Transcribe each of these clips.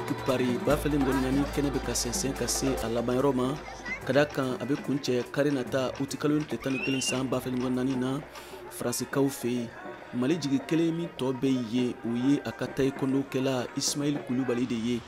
olympique Paris b'a fɛlen mɔgɔ naani kɛnɛ bɛ ka sɛnsɛn ka se a labanyɔrɔ ma ka da kan a bɛ kuncɛ kari nata uti kalo tile 11 san b'a fɛlen mɔgɔ naani na faransikaw fɛ yen Mali jigi kelen min tɔ bɛ ye o ye a ka taekwondo kɛla Ismail Kulubali de ye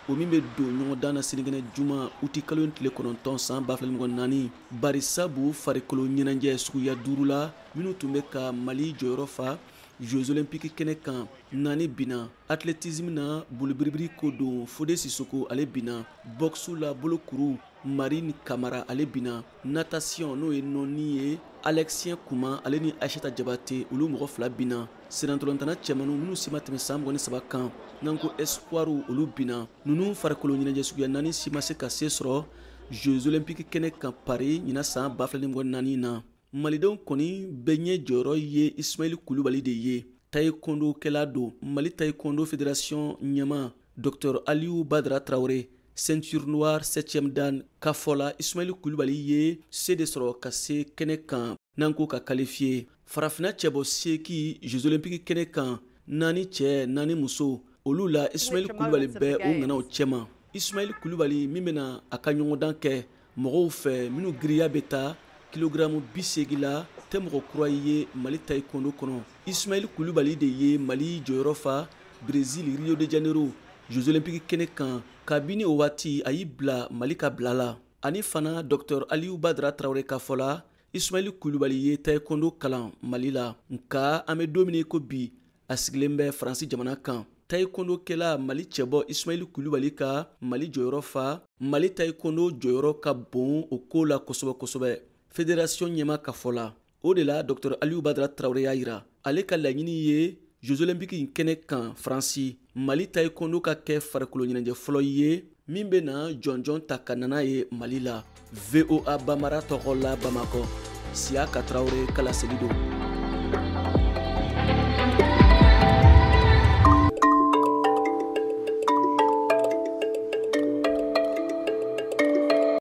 o min bɛ don ɲɔgɔn dan na sinikɛnɛ juma uti kalo tile 9 san b'a fɛlen mɔgɔ naani bari sabu farikolo ɲɛnajɛ suguya 5 la minnu tun bɛ ka Mali jɔyɔrɔ fa Jeux olympiques kɛnɛ kan naani bina athlétisme na bolibiribiri ko don Fode Sissoko ale bina boxe la bolokuru Marine Kamara ale bina natation n'o ye nɔni ye Alexien Kuma ale ni Aïssata Diabaté olu mɔgɔ fila bina senatolantana cɛmanu minnu si ma tɛmɛ san 23 kan n'an ko espoir olu bina ninnu farikolo ɲɛnajɛ suguya naani si ma se ka se sɔrɔ Jeux olympiques kɛnɛ kan Paris ɲina san 2024 na Malidenw kɔni bɛɛ ɲɛ jɔyɔrɔ ye Ismail Kulubali de ye taekwondo kɛla don Mali taekwondo fédération ɲɛma Dr Aliou Badara Traoré ceinture noire 7e dan k'a fɔla Ismail Kulubali ye se de sɔrɔ ka se kɛnɛ kan n'an ko ka qualifier farafina cɛbɔ seki Jeux olympiques kɛnɛ kan naani cɛ naani muso olu la Ismail Kulubali bɛ o nana o cɛma Ismail Kulubali min bɛna a ka ɲɔgɔndan kɛ mɔgɔw fɛ minnu giriya bɛ taa kilogramme 80 la tɛ mɔgɔ kura ye Mali taekwondo kɔnɔ Ismail Kulubali de ye Mali jɔyɔrɔ fa Brésil Rio de Janeiro Jeux olympiques kɛnɛ kan kabini o waati a y'i bila Mali ka bila la ani fana Dr Aliou Badara Traoré ka fɔla Ismail Kulubali ye taekwondo kalan Mali la nka an bɛ don min ko bi a sigilen bɛ Faransi jamana kan taekwondo kɛla Mali cɛbɔ Ismail Kulubali ka Mali jɔyɔrɔ fa Mali taekwondo jɔyɔrɔ ka bon o ko la kosɛbɛ kosɛbɛ fédération ɲɛma ka fɔla o de la Dr Aliou Badara Traoré y'a yira ale ka laɲini ye Jeux olympiques kɛnɛ kan Faransi Mali taekwondo ka kɛ farikolo ɲɛnajɛ fɔlɔ ye min bɛ na jɔnjɔn ta ka nana ye Mali la VOA Bambara tɔgɔ la Bamakɔ Siaka Traoré kala seli don